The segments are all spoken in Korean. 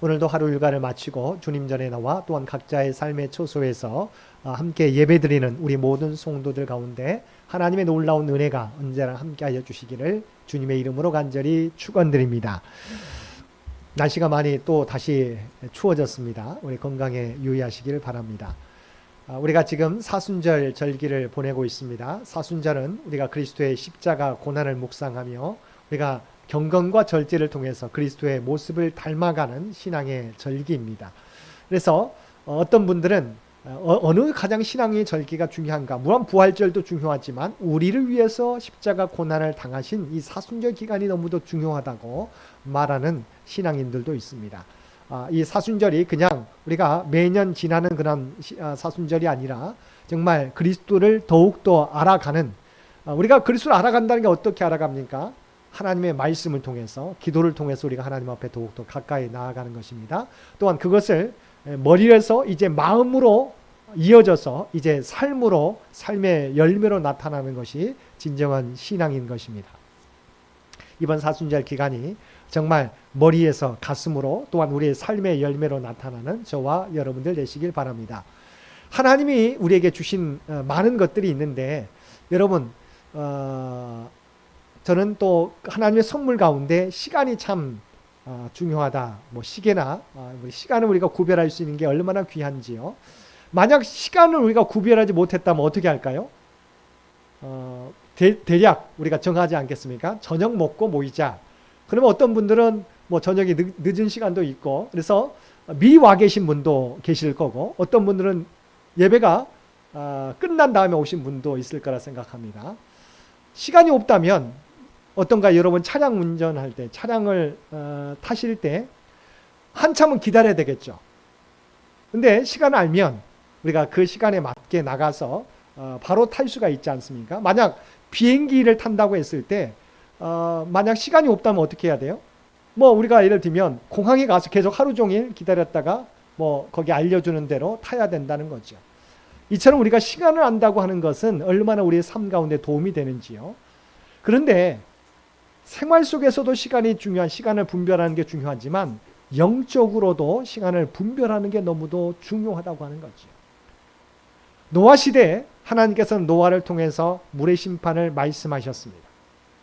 오늘도 하루 일과를 마치고 주님 전에 나와 또한 각자의 삶의 처소에서 함께 예배드리는 우리 모든 성도들 가운데 하나님의 놀라운 은혜가 언제나 함께하여 주시기를 주님의 이름으로 간절히 축원드립니다. 날씨가 많이 또 다시 추워졌습니다. 우리 건강에 유의하시기를 바랍니다. 우리가 지금 사순절 절기를 보내고 있습니다. 사순절은 우리가 그리스도의 십자가 고난을 묵상하며 우리가 경건과 절제를 통해서 그리스도의 모습을 닮아가는 신앙의 절기입니다. 그래서 어떤 분들은 어느 가장 신앙의 절기가 중요한가? 물론 부활절도 중요하지만 우리를 위해서 십자가 고난을 당하신 이 사순절 기간이 너무도 중요하다고 말하는 신앙인들도 있습니다. 이 사순절이 그냥 우리가 매년 지나는 그런 사순절이 아니라 정말 그리스도를 더욱더 알아가는, 우리가 그리스도를 알아간다는 게 어떻게 알아갑니까? 하나님의 말씀을 통해서, 기도를 통해서 우리가 하나님 앞에 더욱더 가까이 나아가는 것입니다. 또한 그것을 머리에서 이제 마음으로 이어져서 이제 삶으로, 삶의 열매로 나타나는 것이 진정한 신앙인 것입니다. 이번 사순절 기간이 정말 머리에서 가슴으로 또한 우리의 삶의 열매로 나타나는 저와 여러분들 되시길 바랍니다. 하나님이 우리에게 주신 많은 것들이 있는데 여러분, 저는 또 하나님의 선물 가운데 시간이 참 중요하다. 뭐 시계나 시간을 우리가 구별할 수 있는 게 얼마나 귀한지요. 만약 시간을 우리가 구별하지 못했다면 어떻게 할까요? 대략 우리가 정하지 않겠습니까? 저녁 먹고 모이자. 그러면 어떤 분들은 뭐 저녁이 늦은 시간도 있고, 그래서 미리 와 계신 분도 계실 거고, 어떤 분들은 예배가 끝난 다음에 오신 분도 있을 거라 생각합니다. 시간이 없다면 어떤가? 여러분 차량 운전할 때, 차량을 타실 때 한참은 기다려야 되겠죠. 근데 시간을 알면 우리가 그 시간에 맞게 나가서 바로 탈 수가 있지 않습니까? 만약 비행기를 탄다고 했을 때 만약 시간이 없다면 어떻게 해야 돼요? 뭐 우리가 예를 들면 공항에 가서 계속 하루 종일 기다렸다가 뭐 거기 알려주는 대로 타야 된다는 거죠. 이처럼 우리가 시간을 안다고 하는 것은 얼마나 우리의 삶 가운데 도움이 되는지요. 그런데 생활 속에서도 시간을 분별하는 게 중요하지만 영적으로도 시간을 분별하는 게 너무도 중요하다고 하는 거죠. 노아 시대에 하나님께서는 노아를 통해서 물의 심판을 말씀하셨습니다.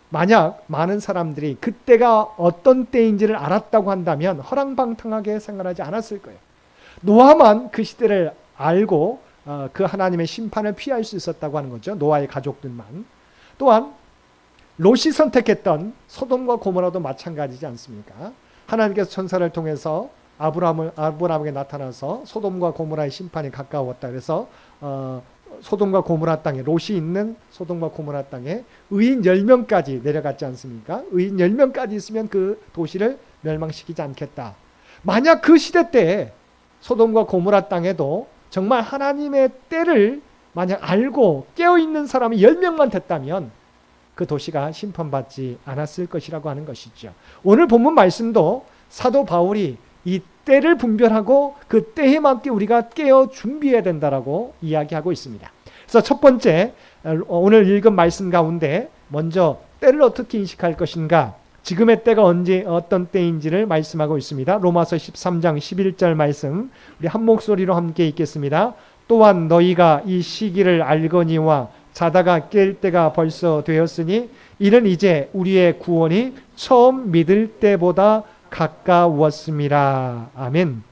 만약 많은 사람들이 그때가 어떤 때인지를 알았다고 한다면 허랑방탕하게 생활하지 않았을 거예요. 노아만 그 시대를 알고 그 하나님의 심판을 피할 수 있었다고 하는 거죠. 노아의 가족들만. 또한 롯이 선택했던 소돔과 고모라도 마찬가지지 않습니까? 하나님께서 천사를 통해서 아브라함에게 나타나서 소돔과 고모라의 심판이 가까웠다. 그래서 소돔과 고모라 땅에, 롯이 있는 소돔과 고모라 땅에 의인 10명까지 내려갔지 않습니까? 의인 10명까지 있으면 그 도시를 멸망시키지 않겠다. 만약 그 시대 때에 소돔과 고모라 땅에도 정말 하나님의 때를 만약 알고 깨어있는 사람이 10명만 됐다면 그 도시가 심판받지 않았을 것이라고 하는 것이죠. 오늘 본문 말씀도 사도 바울이 이 때를 분별하고 그 때에 맞게 우리가 깨어 준비해야 된다라고 이야기하고 있습니다. 그래서 첫 번째, 오늘 읽은 말씀 가운데 먼저 때를 어떻게 인식할 것인가, 지금의 때가 언제 어떤 때인지를 말씀하고 있습니다. 로마서 13장 11절 말씀 우리 한 목소리로 함께 읽겠습니다. 또한 너희가 이 시기를 알거니와 자다가 깰 때가 벌써 되었으니 이는 이제 우리의 구원이 처음 믿을 때보다 가까웠습니다. 아멘.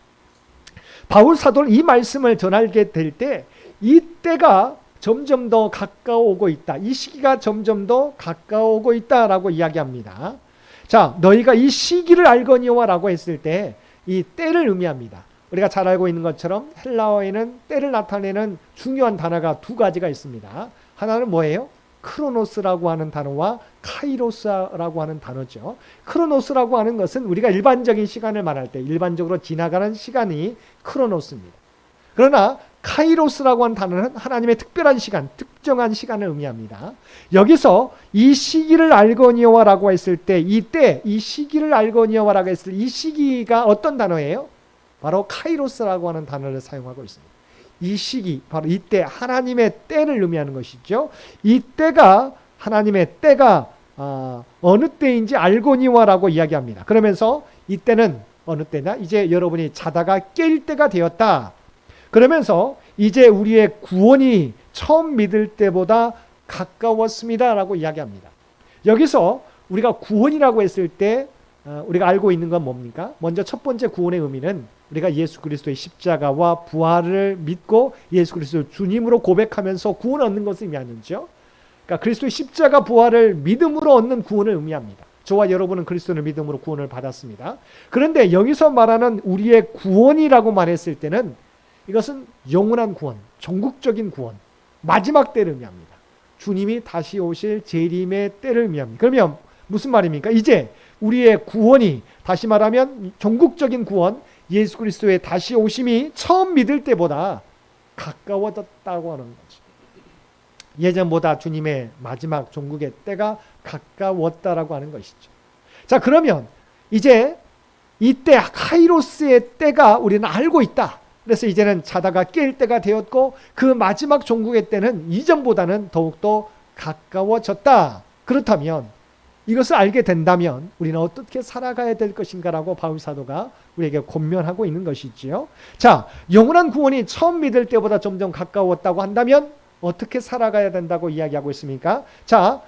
바울 사도는 이 말씀을 전하게 될 때 이 때가 점점 더 가까워오고 있다. 이 시기가 점점 더 가까워오고 있다라고 이야기합니다. 자, 너희가 이 시기를 알거니와 라고 했을 때 이 때를 의미합니다. 우리가 잘 알고 있는 것처럼 헬라어에는 때를 나타내는 중요한 단어가 두 가지가 있습니다. 하나는 뭐예요? 크로노스라고 하는 단어와 카이로스라고 하는 단어죠. 크로노스라고 하는 것은 우리가 일반적인 시간을 말할 때 일반적으로 지나가는 시간이 크로노스입니다. 그러나 카이로스라고 하는 단어는 하나님의 특별한 시간, 특정한 시간을 의미합니다. 여기서 이 시기를 알거니와라고 했을 때 이 시기를 알거니와라고 했을 때 이 시기가 어떤 단어예요? 바로 카이로스라고 하는 단어를 사용하고 있습니다. 이 시기, 바로 이때, 하나님의 때를 의미하는 것이죠. 이 때가, 하나님의 때가 어느 때인지 알거니와라고 이야기합니다. 그러면서 이때는 어느 때냐? 이제 여러분이 자다가 깰 때가 되었다. 그러면서 이제 우리의 구원이 처음 믿을 때보다 가까웠습니다 라고 이야기합니다. 여기서 우리가 구원이라고 했을 때 우리가 알고 있는 건 뭡니까? 먼저 첫 번째 구원의 의미는 우리가 예수 그리스도의 십자가와 부활을 믿고 예수 그리스도를 주님으로 고백하면서 구원 얻는 것을 의미하는죠. 그러니까 그리스도의 십자가 부활을 믿음으로 얻는 구원을 의미합니다. 저와 여러분은 그리스도를 믿음으로 구원을 받았습니다. 그런데 여기서 말하는 우리의 구원이라고 말했을 때는 이것은 영원한 구원, 전국적인 구원, 마지막 때를 의미합니다. 주님이 다시 오실 재림의 때를 의미합니다. 그러면 무슨 말입니까? 이제 우리의 구원이, 다시 말하면 전국적인 구원, 예수 그리스도의 다시 오심이 처음 믿을 때보다 가까워졌다고 하는 거죠. 예전보다 주님의 마지막 종국의 때가 가까웠다라고 하는 것이죠. 자, 그러면 이제 이때 카이로스의 때가 우리는 알고 있다. 그래서 이제는 자다가 깰 때가 되었고 그 마지막 종국의 때는 이전보다는 더욱더 가까워졌다. 그렇다면 이것을 알게 된다면 우리는 어떻게 살아가야 될 것인가라고 바울 사도가 우리에게 권면하고 있는 것이지요. 자, 영원한 구원이 처음 믿을 때보다 점점 가까웠다고 한다면 어떻게 살아가야 된다고 이야기하고 있습니까? 자,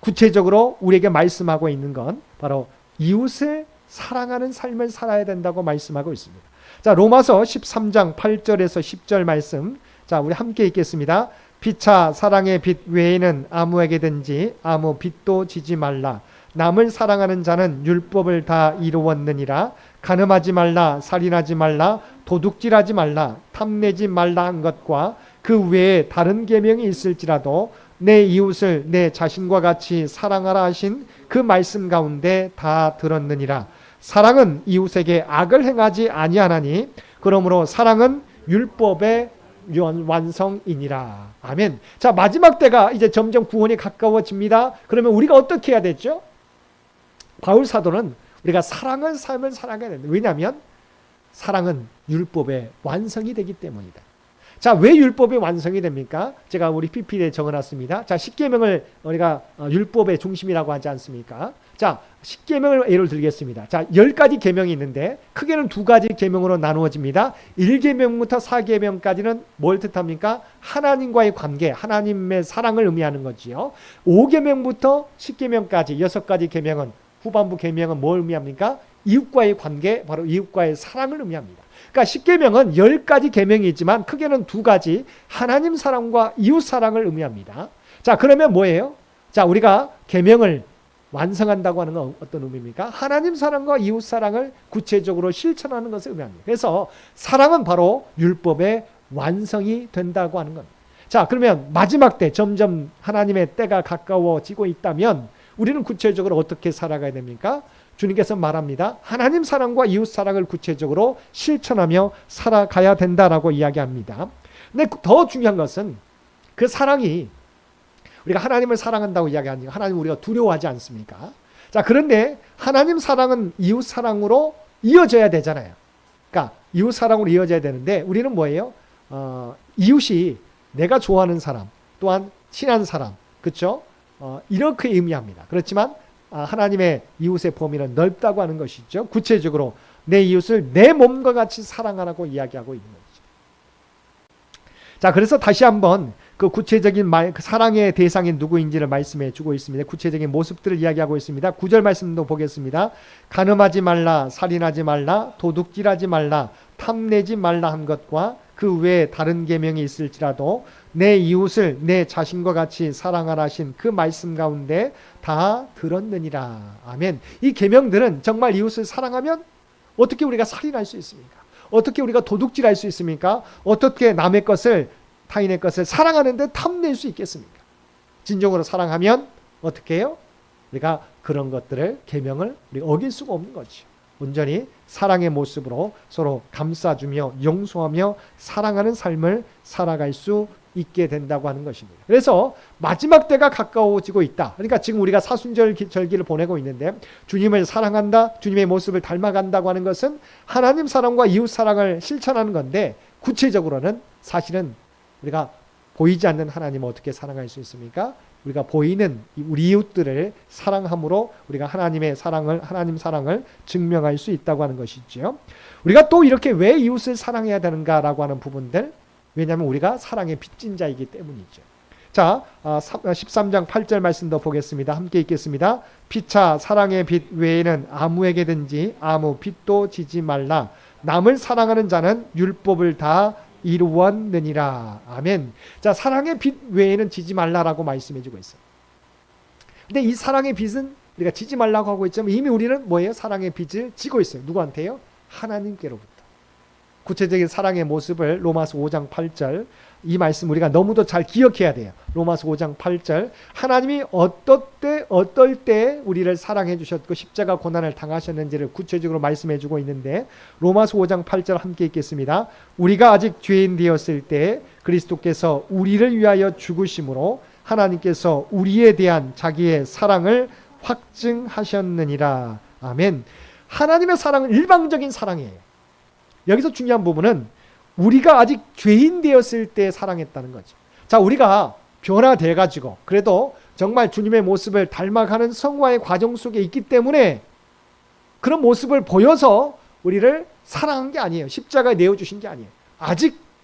구체적으로 우리에게 말씀하고 있는 건 바로 이웃을 사랑하는 삶을 살아야 된다고 말씀하고 있습니다. 자, 로마서 13장 8절에서 10절 말씀. 자, 우리 함께 읽겠습니다. 피차 사랑의 빛 외에는 아무에게든지 아무 빛도 지지 말라. 남을 사랑하는 자는 율법을 다 이루었느니라. 간음하지 말라, 살인하지 말라, 도둑질하지 말라, 탐내지 말라 한 것과 그 외에 다른 계명이 있을지라도 내 이웃을 내 자신과 같이 사랑하라 하신 그 말씀 가운데 다 들었느니라. 사랑은 이웃에게 악을 행하지 아니하나니 그러므로 사랑은 율법의 완성이니라. 아멘. 자, 마지막 때가 이제 점점 구원이 가까워집니다. 그러면 우리가 어떻게 해야 되죠? 바울 사도는 우리가 사랑은 삶을 살아가야 된다. 왜냐하면 사랑은 율법의 완성이 되기 때문이다. 자, 왜 율법의 완성이 됩니까? 제가 우리 PPT에 적어놨습니다. 자, 십계명을 우리가 율법의 중심이라고 하지 않습니까? 자, 십계명을 예를 들겠습니다. 자, 10가지 계명이 있는데 크게는 2가지 계명으로 나누어집니다. 1계명부터 4계명까지는 뭘 뜻합니까? 하나님과의 관계, 하나님의 사랑을 의미하는 거지요. 5계명부터 10계명까지 6가지 계명은, 후반부 계명은 뭘 의미합니까? 이웃과의 관계, 바로 이웃과의 사랑을 의미합니다. 그러니까 10계명은 10가지 계명이 있지만 크게는 2가지, 하나님 사랑과 이웃 사랑을 의미합니다. 자, 그러면 뭐예요? 자, 우리가 계명을 완성한다고 하는 건 어떤 의미입니까? 하나님 사랑과 이웃 사랑을 구체적으로 실천하는 것을 의미합니다. 그래서 사랑은 바로 율법의 완성이 된다고 하는 겁니다. 자, 그러면 마지막 때 점점 하나님의 때가 가까워지고 있다면 우리는 구체적으로 어떻게 살아가야 됩니까? 주님께서 말합니다. 하나님 사랑과 이웃 사랑을 구체적으로 실천하며 살아가야 된다라고 이야기합니다. 근데 더 중요한 것은 그 사랑이, 우리가 하나님을 사랑한다고 이야기하니까 하나님 우리가 두려워하지 않습니까? 자, 그런데 하나님 사랑은 이웃 사랑으로 이어져야 되잖아요. 그러니까 이웃 사랑으로 이어져야 되는데 우리는 뭐예요? 이웃이 내가 좋아하는 사람, 또한 친한 사람, 그렇죠? 이렇게 의미합니다. 그렇지만 하나님의 이웃의 범위는 넓다고 하는 것이죠. 구체적으로 내 이웃을 내 몸과 같이 사랑하라고 이야기하고 있는 것이죠. 자, 그래서 다시 한번 그 구체적인 그 사랑의 대상이 누구인지를 말씀해 주고 있습니다. 구체적인 모습들을 이야기하고 있습니다. 9절 말씀도 보겠습니다. 간음하지 말라, 살인하지 말라, 도둑질하지 말라, 탐내지 말라 한 것과 그 외에 다른 계명이 있을지라도 내 이웃을 내 자신과 같이 사랑하라 하신 그 말씀 가운데 다 들었느니라. 아멘. 이 계명들은 정말 이웃을 사랑하면 어떻게 우리가 살인할 수 있습니까? 어떻게 우리가 도둑질할 수 있습니까? 어떻게 남의 것을, 타인의 것을 사랑하는데 탐낼 수 있겠습니까? 진정으로 사랑하면 어떻게 해요? 우리가 그런 것들을, 계명을 우리가 어길 수가 없는 거죠. 온전히 사랑의 모습으로 서로 감싸주며 용서하며 사랑하는 삶을 살아갈 수 있게 된다고 하는 것입니다. 그래서 마지막 때가 가까워지고 있다. 그러니까 지금 우리가 사순절 절기를 보내고 있는데 주님을 사랑한다, 주님의 모습을 닮아간다고 하는 것은 하나님 사랑과 이웃 사랑을 실천하는 건데 구체적으로는 사실은 우리가 보이지 않는 하나님을 어떻게 사랑할 수 있습니까? 우리가 보이는 우리 이웃들을 사랑함으로 우리가 하나님 사랑을 증명할 수 있다고 하는 것이죠. 우리가 또 이렇게 왜 이웃을 사랑해야 되는가라고 하는 부분들, 왜냐하면 우리가 사랑의 빚진 자이기 때문이죠. 자, 13장 8절 말씀 더 보겠습니다. 함께 읽겠습니다. 피차 사랑의 빚 외에는 아무에게든지 아무 빚도 지지 말라. 남을 사랑하는 자는 율법을 다 이루었느니라. 아멘. 자, 사랑의 빚 외에는 지지 말라라고 말씀해주고 있어요. 근데 이 사랑의 빚은 우리가 지지 말라고 하고 있지만 이미 우리는 뭐예요? 사랑의 빚을 지고 있어요. 누구한테요? 하나님께로부터. 구체적인 사랑의 모습을 로마서 5장 8절, 이 말씀 우리가 너무도 잘 기억해야 돼요. 로마서 5장 8절, 하나님이 어떨 때 우리를 사랑해 주셨고 십자가 고난을 당하셨는지를 구체적으로 말씀해 주고 있는데, 로마서 5장 8절 함께 읽겠습니다. 우리가 아직 죄인 되었을 때 그리스도께서 우리를 위하여 죽으심으로 하나님께서 우리에 대한 자기의 사랑을 확증하셨느니라. 아멘. 하나님의 사랑은 일방적인 사랑이에요. 여기서 중요한 부분은 우리가 아직 죄인 되었을 때 사랑했다는 거죠. 자, 우리가 변화돼 가지고 그래도 정말 주님의 모습을 닮아가는 성화의 과정 속에 있기 때문에 그런 모습을 보여서 우리를 사랑한 게 아니에요. 십자가에 내어주신 게 아니에요.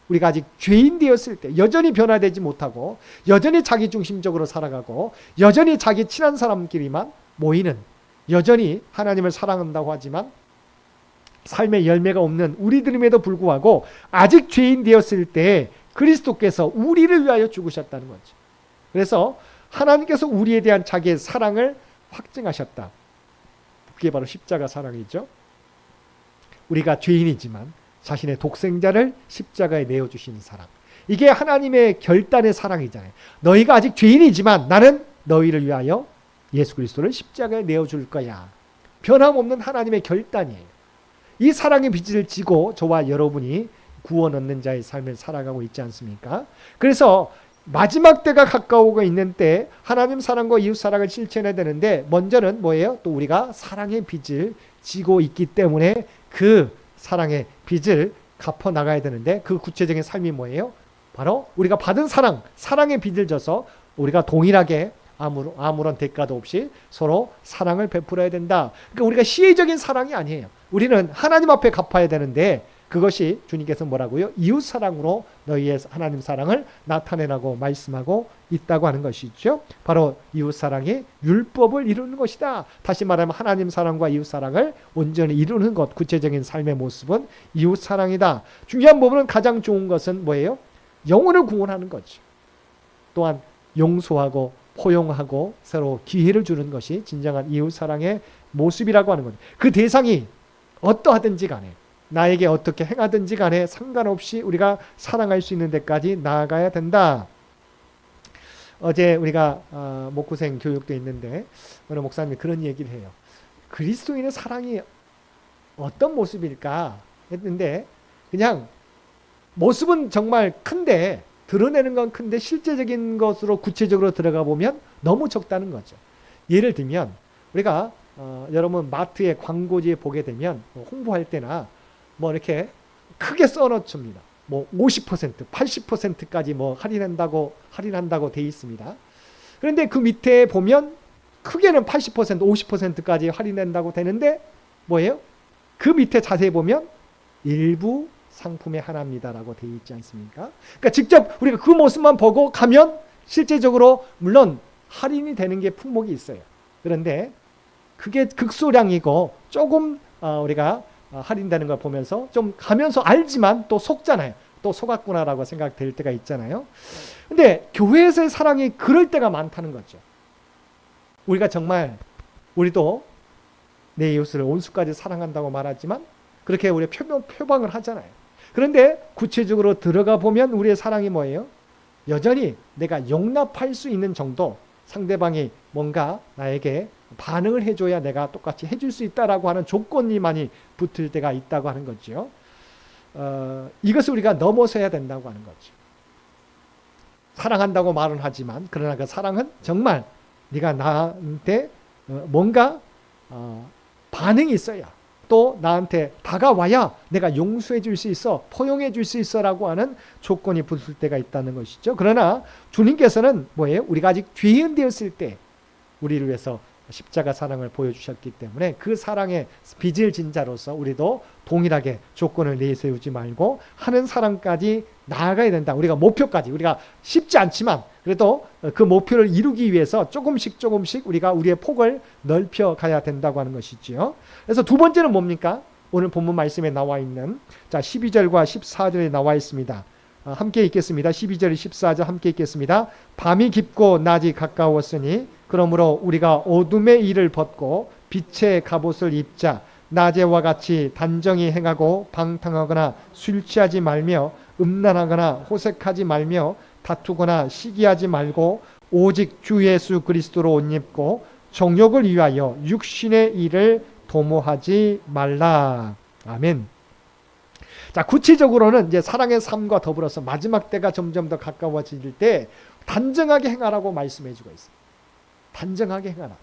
우리가 아직 죄인 되었을 때 여전히 변화되지 못하고 여전히 자기중심적으로 살아가고 여전히 자기 친한 사람끼리만 모이는, 여전히 하나님을 사랑한다고 하지만 삶의 열매가 없는 우리들임에도 불구하고 아직 죄인 되었을 때 그리스도께서 우리를 위하여 죽으셨다는 거죠. 그래서 하나님께서 우리에 대한 자기의 사랑을 확증하셨다. 그게 바로 십자가 사랑이죠. 우리가 죄인이지만 자신의 독생자를 십자가에 내어주시는 사랑. 이게 하나님의 결단의 사랑이잖아요. 너희가 아직 죄인이지만 나는 너희를 위하여 예수 그리스도를 십자가에 내어줄 거야. 변함없는 하나님의 결단이에요. 이 사랑의 빚을 지고 저와 여러분이 구원 얻는 자의 삶을 살아가고 있지 않습니까? 그래서 마지막 때가 가까우고 있는 때 하나님 사랑과 이웃 사랑을 실천해야 되는데, 먼저는 뭐예요? 또 우리가 사랑의 빚을 지고 있기 때문에 그 사랑의 빚을 갚아 나가야 되는데, 그 구체적인 삶이 뭐예요? 바로 우리가 받은 사랑의 빚을 져서 우리가 동일하게 아무런 대가도 없이 서로 사랑을 베풀어야 된다. 그러니까 우리가 시혜적인 사랑이 아니에요. 우리는 하나님 앞에 갚아야 되는데, 그것이 주님께서 뭐라고요? 이웃 사랑으로 너희의 하나님 사랑을 나타내라고 말씀하고 있다고 하는 것이죠. 바로 이웃 사랑이 율법을 이루는 것이다. 다시 말하면 하나님 사랑과 이웃 사랑을 온전히 이루는 것, 구체적인 삶의 모습은 이웃 사랑이다. 중요한 부분은, 가장 좋은 것은 뭐예요? 영혼을 구원하는 거죠. 또한 용서하고 포용하고 서로 기회를 주는 것이 진정한 이웃 사랑의 모습이라고 하는 거죠. 그 대상이 어떠하든지 간에, 나에게 어떻게 행하든지 간에 상관없이 우리가 사랑할 수 있는 데까지 나아가야 된다. 어제 우리가 목구생 교육도 있는데 어느 목사님이 그런 얘기를 해요. 그리스도인의 사랑이 어떤 모습일까 했는데, 그냥 모습은 정말 큰데, 드러내는 건 큰데 실제적인 것으로 구체적으로 들어가 보면 너무 적다는 거죠. 예를 들면 우리가 여러분 마트의 광고지에 보게 되면 홍보할 때나 뭐 이렇게 크게 써놓습니다. 뭐 50%, 80%까지 뭐 할인한다고 돼 있습니다. 그런데 그 밑에 보면 크게는 80%, 50%까지 할인된다고 되는데 뭐예요? 그 밑에 자세히 보면 일부 상품의 하나입니다라고 되어 있지 않습니까? 그러니까 직접 우리가 그 모습만 보고 가면 실제적으로 물론 할인이 되는 게 품목이 있어요. 그런데 그게 극소량이고 조금 우리가 할인되는 걸 보면서 좀 가면서 알지만 또 속잖아요. 또 속았구나라고 생각될 때가 있잖아요. 근데 교회에서의 사랑이 그럴 때가 많다는 거죠. 우리가 정말 우리도 내 이웃을 온수까지 사랑한다고 말하지만 그렇게 우리 표방을 하잖아요. 그런데 구체적으로 들어가 보면 우리의 사랑이 뭐예요? 여전히 내가 용납할 수 있는 정도, 상대방이 뭔가 나에게 반응을 해줘야 내가 똑같이 해줄 수 있다라고 하는 조건이 많이 붙을 때가 있다고 하는 거죠. 이것을 우리가 넘어서야 된다고 하는 거죠. 사랑한다고 말은 하지만 그러나 그 사랑은 정말 네가 나한테 뭔가 반응이 있어야, 또 나한테 다가와야 내가 용서해 줄 수 있어, 포용해 줄 수 있어라고 하는 조건이 붙을 때가 있다는 것이죠. 그러나 주님께서는 뭐예요? 우리가 아직 죄인 되었을 때 우리를 위해서 십자가 사랑을 보여주셨기 때문에 그 사랑의 빚을 진 자로서 우리도 동일하게 조건을 내세우지 말고 하는 사랑까지 나아가야 된다. 우리가 목표까지, 우리가 쉽지 않지만 그래도 그 목표를 이루기 위해서 조금씩 우리가 우리의 폭을 넓혀 가야 된다고 하는 것이지요. 그래서 두 번째는 뭡니까? 오늘 본문 말씀에 나와 있는 12절과 14절에 나와 있습니다. 함께 읽겠습니다. 12절 14절 함께 읽겠습니다. 밤이 깊고 낮이 가까웠으니 그러므로 우리가 어둠의 일을 벗고 빛의 갑옷을 입자. 낮에와 같이 단정히 행하고 방탕하거나 술 취하지 말며 음란하거나 호색하지 말며 다투거나 시기하지 말고 오직 주 예수 그리스도로 옷 입고 정욕을 위하여 육신의 일을 도모하지 말라. 아멘. 자, 구체적으로는 이제 사랑의 삶과 더불어서 마지막 때가 점점 더 가까워질 때 단정하게 행하라고 말씀해 주고 있습니다. 단정하게 행하라.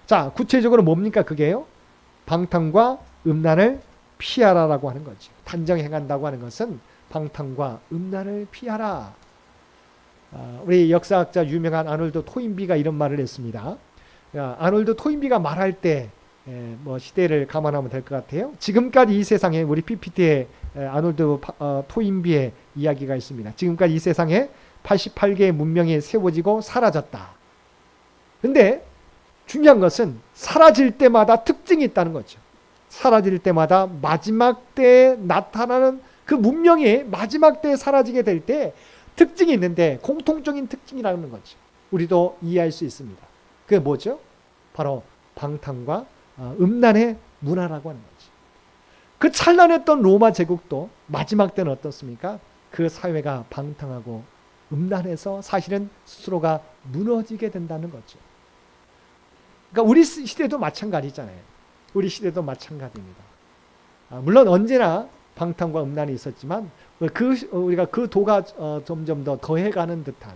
자, 구체적으로 뭡니까 그게요? 방탕과 음란을 피하라라고 하는 거죠. 단정 행한다고 하는 것은 방탕과 음란을 피하라. 우리 역사학자 유명한 아놀드 토인비가 이런 말을 했습니다. 아놀드 토인비가 말할 때 뭐 시대를 감안하면 될 것 같아요. 지금까지 이 세상에 우리 PPT에 아놀드 토인비의 이야기가 있습니다. 지금까지 이 세상에 88개의 문명이 세워지고 사라졌다. 근데 중요한 것은 사라질 때마다 특징이 있다는 거죠. 사라질 때마다 마지막 때에 나타나는 그 문명이 마지막 때에 사라지게 될 때 특징이 있는데 공통적인 특징이라는 거죠. 우리도 이해할 수 있습니다. 그게 뭐죠? 바로 방탕과 음란의 문화라고 하는 거죠. 그 찬란했던 로마 제국도 마지막 때는 어떻습니까? 그 사회가 방탕하고 음란해서 사실은 스스로가 무너지게 된다는 거죠. 그러니까 우리 시대도 마찬가지잖아요. 우리 시대도 마찬가지입니다. 물론 언제나 방탕과 음란이 있었지만 우리가 그 도가 점점 더 더해가는 듯한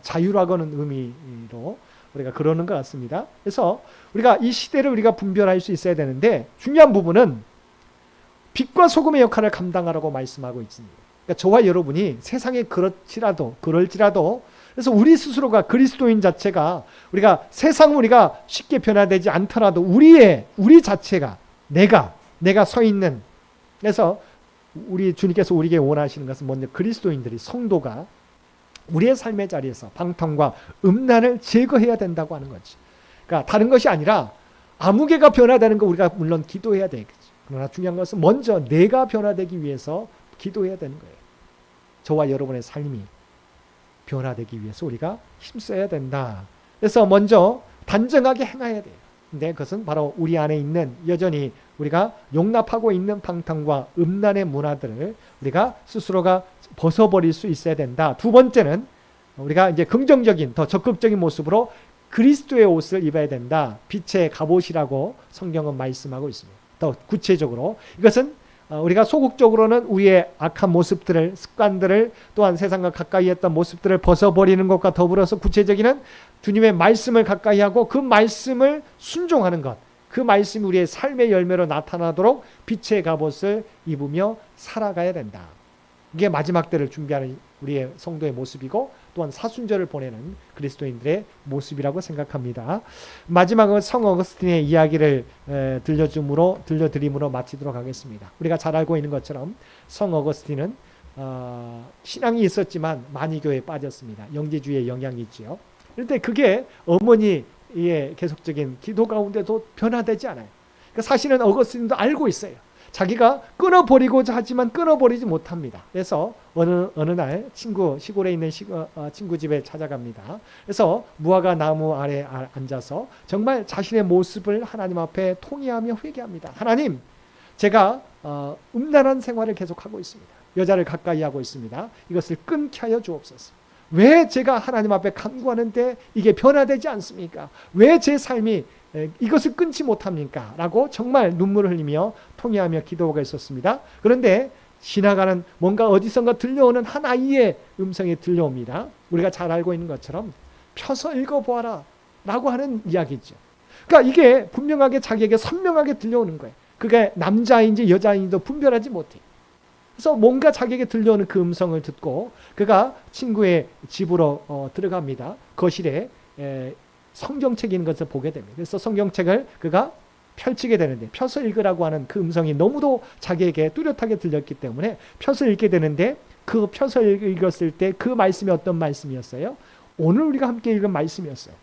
자유라고는 의미로 우리가 그러는 것 같습니다. 그래서 우리가 이 시대를 우리가 분별할 수 있어야 되는데 중요한 부분은 빛과 소금의 역할을 감당하라고 말씀하고 있습니다. 그러니까 저와 여러분이 세상에 그럴지라도 그래서 우리 스스로가 그리스도인 자체가 우리가 세상 우리가 쉽게 변화되지 않더라도 우리 자체가 내가 서 있는, 그래서 우리 주님께서 우리에게 원하시는 것은 먼저 그리스도인들이 성도가 우리의 삶의 자리에서 방탕과 음란을 제거해야 된다고 하는 거지. 그러니까 다른 것이 아니라 아무개가 변화되는 거 우리가 물론 기도해야 되겠죠. 그러나 중요한 것은 먼저 내가 변화되기 위해서 기도해야 되는 거예요. 저와 여러분의 삶이 변화되기 위해서 우리가 힘써야 된다. 그래서 먼저 단정하게 행해야 돼요. 근데 그것은 바로 우리 안에 있는 여전히 우리가 용납하고 있는 방탕과 음란의 문화들을 우리가 스스로가 벗어버릴 수 있어야 된다. 두 번째는 우리가 이제 긍정적인 더 적극적인 모습으로 그리스도의 옷을 입어야 된다. 빛의 갑옷이라고 성경은 말씀하고 있습니다. 더 구체적으로 이것은 우리가 소극적으로는 우리의 악한 모습들을, 습관들을, 또한 세상과 가까이 했던 모습들을 벗어버리는 것과 더불어서 구체적인 주님의 말씀을 가까이 하고 그 말씀을 순종하는 것, 그 말씀이 우리의 삶의 열매로 나타나도록 빛의 갑옷을 입으며 살아가야 된다. 이게 마지막 때를 준비하는 우리의 성도의 모습이고 또한 사순절을 보내는 그리스도인들의 모습이라고 생각합니다. 마지막은 성 어거스틴의 이야기를 들려드림으로 마치도록 하겠습니다. 우리가 잘 알고 있는 것처럼 성 어거스틴은 신앙이 있었지만 만이교에 빠졌습니다. 영지주의의 영향이 있지요. 그런데 그게 어머니의 계속적인 기도 가운데도 변화되지 않아요. 그러니까 사실은 어거스틴도 알고 있어요. 자기가 끊어버리고자 하지만 끊어버리지 못합니다. 그래서 어느 날 시골에 있는 친구 집에 찾아갑니다. 그래서 무화과 나무 아래 앉아서 정말 자신의 모습을 하나님 앞에 통회하며 회개합니다. 하나님, 제가 음란한 생활을 계속하고 있습니다. 여자를 가까이 하고 있습니다. 이것을 끊게 하여 주옵소서. 왜 제가 하나님 앞에 간구하는데 이게 변화되지 않습니까? 왜 제 삶이 이것을 끊지 못합니까? 라고 정말 눈물을 흘리며 통회하며 기도가 있었습니다. 그런데 지나가는 뭔가 어디선가 들려오는 한 아이의 음성이 들려옵니다. 우리가 잘 알고 있는 것처럼 펴서 읽어보아라 라고 하는 이야기죠. 그러니까 이게 분명하게 자기에게 선명하게 들려오는 거예요. 그게 남자인지 여자인지도 분별하지 못해요. 그래서 뭔가 자기에게 들려오는 그 음성을 듣고 그가 친구의 집으로 들어갑니다. 거실에 성경책이 있는 것을 보게 됩니다. 그래서 성경책을 그가 펼치게 되는데 펴서 읽으라고 하는 그 음성이 너무도 자기에게 뚜렷하게 들렸기 때문에 펴서 읽게 되는데 그 펴서 읽었을 때 그 말씀이 어떤 말씀이었어요? 오늘 우리가 함께 읽은 말씀이었어요.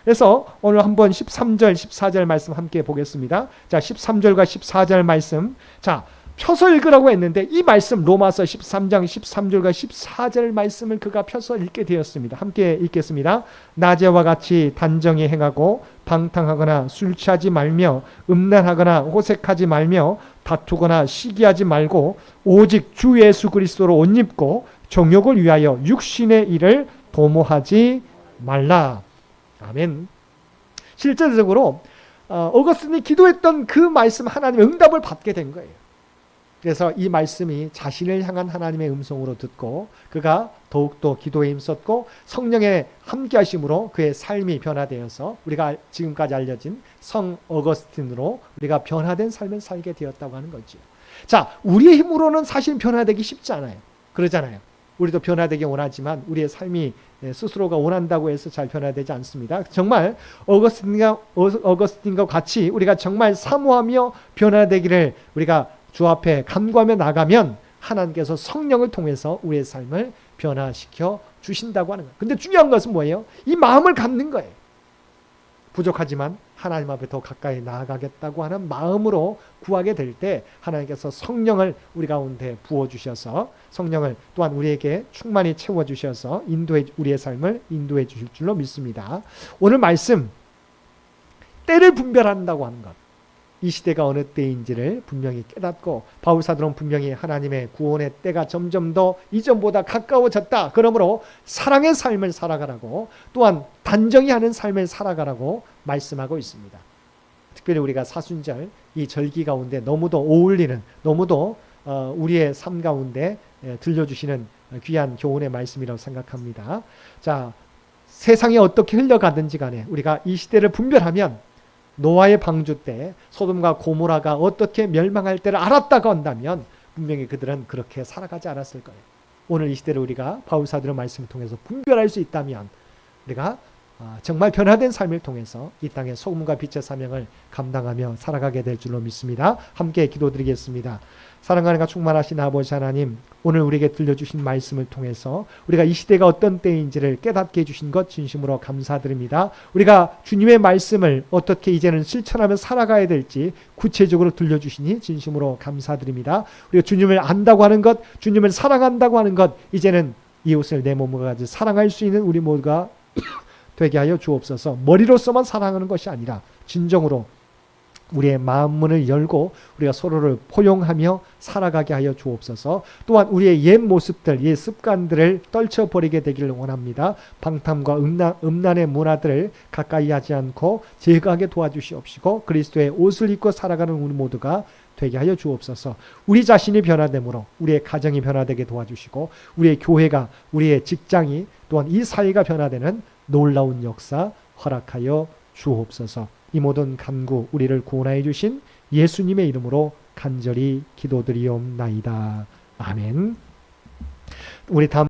그래서 오늘 한번 13절, 14절 말씀 함께 보겠습니다. 자, 13절과 14절 말씀. 자, 펴서 읽으라고 했는데 이 말씀 로마서 13장 13절과 14절 말씀을 그가 펴서 읽게 되었습니다. 함께 읽겠습니다. 낮에와 같이 단정히 행하고 방탕하거나 술 취하지 말며 음란하거나 호색하지 말며 다투거나 시기하지 말고 오직 주 예수 그리스도로 옷 입고 정욕을 위하여 육신의 일을 도모하지 말라. 아멘. 실제적으로 어거스틴이 기도했던 그 말씀 하나님의 응답을 받게 된 거예요. 그래서 이 말씀이 자신을 향한 하나님의 음성으로 듣고 그가 더욱더 기도에 힘썼고 성령의 함께하심으로 그의 삶이 변화되어서 우리가 지금까지 알려진 성 어거스틴으로 우리가 변화된 삶을 살게 되었다고 하는 거죠. 자, 우리의 힘으로는 사실 변화되기 쉽지 않아요. 그러잖아요. 우리도 변화되기 원하지만 우리의 삶이 스스로가 원한다고 해서 잘 변화되지 않습니다. 정말 어거스틴과 같이 우리가 정말 사모하며 변화되기를 우리가 주 앞에 간구하며 나가면 하나님께서 성령을 통해서 우리의 삶을 변화시켜 주신다고 하는 거예요. 근데 중요한 것은 뭐예요? 이 마음을 갖는 거예요. 부족하지만 하나님 앞에 더 가까이 나아가겠다고 하는 마음으로 구하게 될 때 하나님께서 성령을 우리 가운데 부어주셔서 성령을 또한 우리에게 충만히 채워주셔서 우리의 삶을 인도해 주실 줄로 믿습니다. 오늘 말씀 때를 분별한다고 하는 것, 이 시대가 어느 때인지를 분명히 깨닫고 바울 사도는 분명히 하나님의 구원의 때가 점점 더 이전보다 가까워졌다. 그러므로 사랑의 삶을 살아가라고 또한 단정히 하는 삶을 살아가라고 말씀하고 있습니다. 특별히 우리가 사순절 이 절기 가운데 너무도 어울리는 너무도 우리의 삶 가운데 들려주시는 귀한 교훈의 말씀이라고 생각합니다. 자, 세상이 어떻게 흘러가든지 간에 우리가 이 시대를 분별하면 노아의 방주 때 소돔과 고모라가 어떻게 멸망할 때를 알았다고 한다면 분명히 그들은 그렇게 살아가지 않았을 거예요. 오늘 이 시대를 우리가 바울 사도의 말씀을 통해서 분별할 수 있다면 우리가 정말 변화된 삶을 통해서 이 땅의 소금과 빛의 사명을 감당하며 살아가게 될 줄로 믿습니다. 함께 기도드리겠습니다. 사랑하는 충만하신 아버지 하나님, 오늘 우리에게 들려주신 말씀을 통해서 우리가 이 시대가 어떤 때인지를 깨닫게 해주신 것 진심으로 감사드립니다. 우리가 주님의 말씀을 어떻게 이제는 실천하며 살아가야 될지 구체적으로 들려주시니 진심으로 감사드립니다. 우리가 주님을 안다고 하는 것, 주님을 사랑한다고 하는 것, 이제는 이웃을 내 몸과 같이 사랑할 수 있는 우리 모두가 되게 하여 주옵소서. 머리로서만 사랑하는 것이 아니라 진정으로 우리의 마음문을 열고 우리가 서로를 포용하며 살아가게 하여 주옵소서. 또한 우리의 옛 모습들, 옛 습관들을 떨쳐버리게 되기를 원합니다. 방탕과 음란의 문화들을 가까이 하지 않고 제거하게 도와주시옵시고 그리스도의 옷을 입고 살아가는 우리 모두가 되게 하여 주옵소서. 우리 자신이 변화됨으로 우리의 가정이 변화되게 도와주시고 우리의 교회가, 우리의 직장이 또한 이 사회가 변화되는 놀라운 역사 허락하여 주옵소서. 이 모든 간구 우리를 구원하여 주신 예수님의 이름으로 간절히 기도드리옵나이다. 아멘. 우리 다음